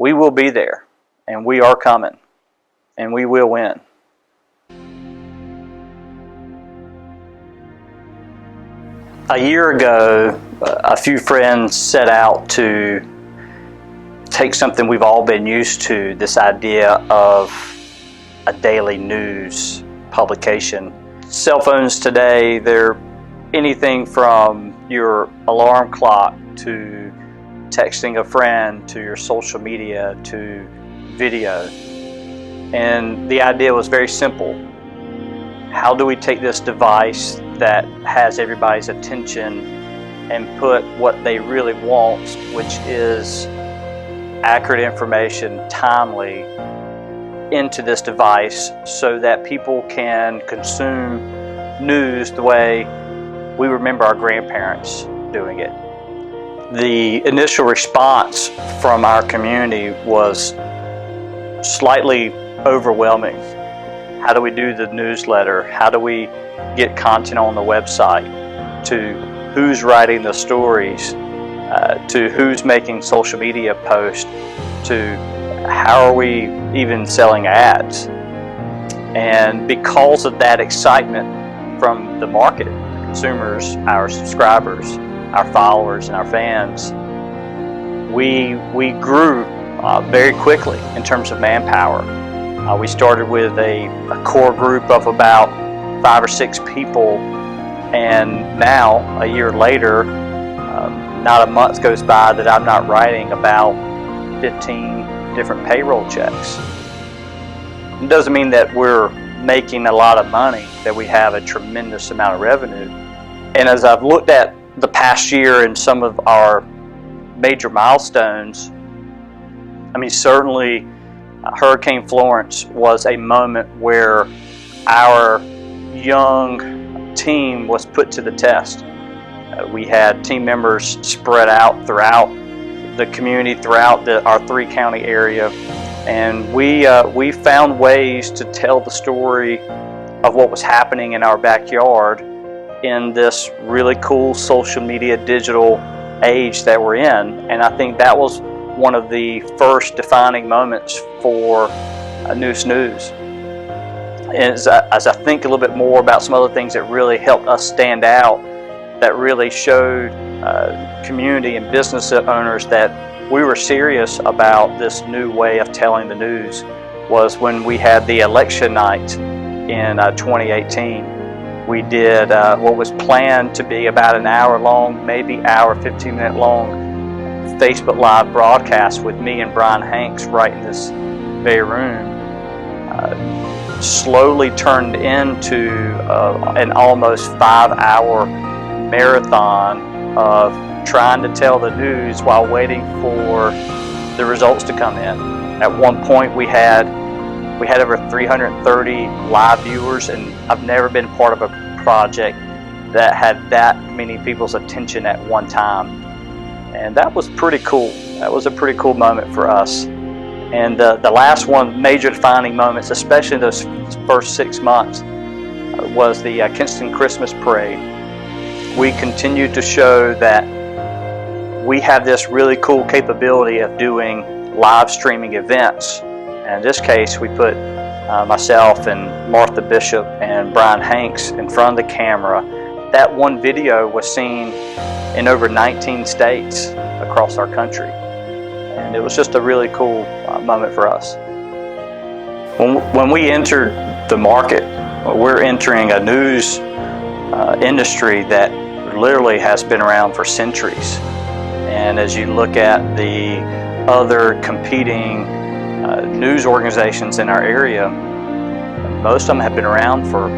we will be there, and we are coming, and we will win. A year ago, a few friends set out to take something we've all been used to, this idea of a daily news publication. Cell phones today, they're anything from your alarm clock to texting a friend to your social media to video. And the idea was very simple. How do we take this device that has everybody's attention and put what they really want, which is accurate information, timely, into this device so that people can consume news the way we remember our grandparents doing it. The initial response from our community was slightly overwhelming. How do we do the newsletter? How do we get content on the website? To who's writing the stories? To who's making social media posts? To how are we even selling ads? And because of that excitement from the market, consumers, our subscribers, our followers, and our fans, we grew very quickly in terms of manpower. We started with a core group of about 5 or 6 people, and now, a year later, not a month goes by that I'm not writing about 15 different payroll checks. It doesn't mean that we're making a lot of money, that we have a tremendous amount of revenue. And as I've looked at the past year and some of our major milestones, I mean, certainly Hurricane Florence was a moment where our young team was put to the test. We had team members spread out throughout the community, throughout our 3-county area, and we found ways to tell the story of what was happening in our backyard in this really cool social media digital age that we're in. And I think that was one of the first defining moments for News News. As I think a little bit more about some other things that really helped us stand out, that really showed community and business owners that we were serious about this new way of telling the news, was when we had the election night in 2018. We did what was planned to be about an hour long, maybe hour, 15-minute long Facebook Live broadcast with me and Brian Hanks right in this very room, slowly turned into an almost 5-hour marathon of trying to tell the news while waiting for the results to come in. At one point we had over 330 live viewers, and I've never been part of a project that had that many people's attention at one time. And that was pretty cool. That was a pretty cool moment for us. And the last one, major defining moments, especially in those first 6 months, was the Kinston Christmas Parade. We continued to show that we have this really cool capability of doing live streaming events. And in this case, we put myself and Martha Bishop and Brian Hanks in front of the camera. That one video was seen in over 19 states across our country. And it was just a really cool moment for us. When we entered the market, we're entering a news industry that literally has been around for centuries. And as you look at the other competing news organizations in our area, most of them have been around for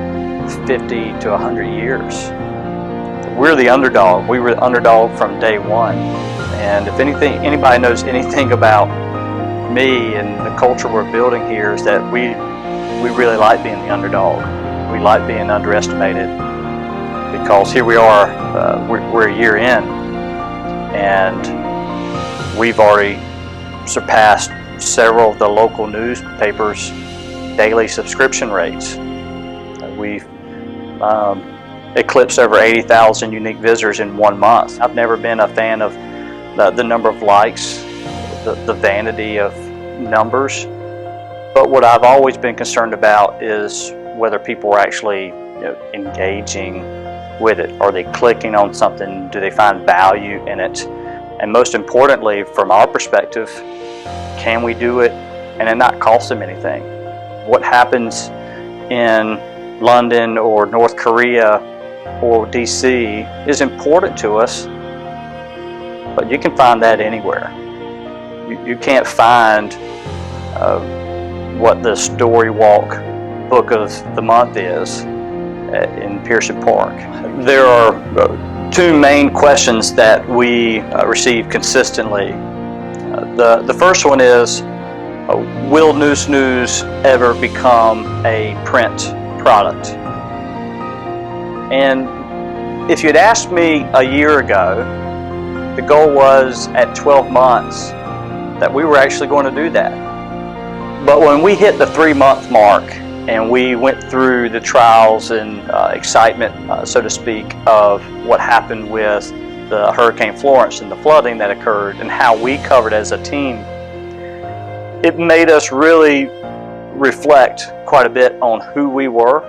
50 to 100 years. We're the underdog. We were the underdog from day one. And if anybody knows anything about me and the culture we're building here, is that we really like being the underdog. We like being underestimated, because here we are, we're a year in, and we've already surpassed several of the local newspapers' daily subscription rates. We've eclipsed over 80,000 unique visitors in 1 month. I've never been a fan of the number of likes the vanity of numbers. But what I've always been concerned about is whether people are actually engaging with it. Are they clicking on something? Do they find value in it? And most importantly, from our perspective, can we do it and it not cost them anything? What happens in London or North Korea or DC is important to us, but you can find that anywhere. You can't find what the Story Walk Book of the Month is in Pearson Park. There are two main questions that we receive consistently. The first one is, will Noose News ever become a print product? And if you'd asked me a year ago, the goal was at 12 months that we were actually going to do that. But when we hit the 3-month mark and we went through the trials and excitement, so to speak, of what happened with the Hurricane Florence and the flooding that occurred and how we covered as a team, it made us really reflect quite a bit on who we were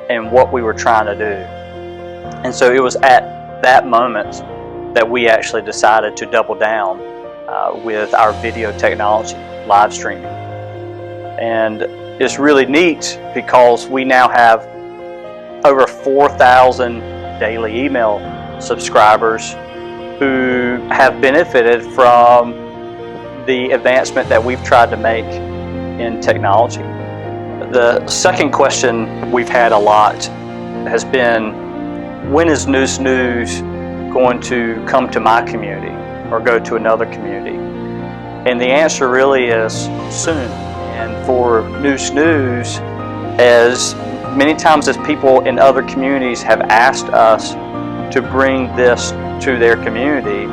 and what we were trying to do. And so it was at that moment that we actually decided to double down with our video technology, live streaming. And it's really neat because we now have over 4,000 daily email subscribers who have benefited from the advancement that we've tried to make in technology. The second question we've had a lot has been, when is Noose News going to come to my community or go to another community? And the answer really is soon. And for Noose News, as many times as people in other communities have asked us to bring this to their community,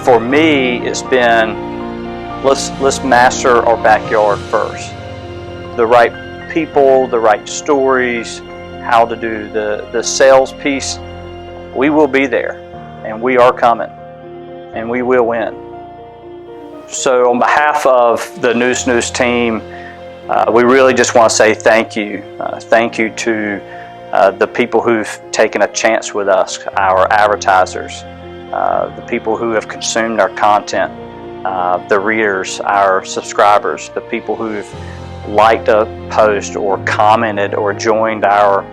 for me it's been, let's master our backyard first. The right people, the right stories, how to do the sales piece. We will be there, and we are coming, and we will win. So on behalf of the Noose News team, we really just want to say thank you. Thank you to the people who've taken a chance with us, our advertisers, the people who have consumed our content, the readers, our subscribers, the people who've liked a post or commented or joined our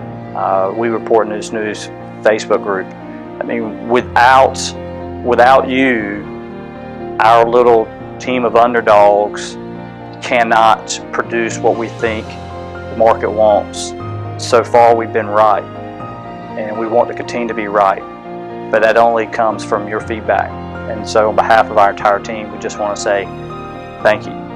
We Report Noose News Facebook group. I mean, without you, our little team of underdogs cannot produce what we think the market wants. So far we've been right, and we want to continue to be right, but that only comes from your feedback. And so on behalf of our entire team, we just want to say thank you.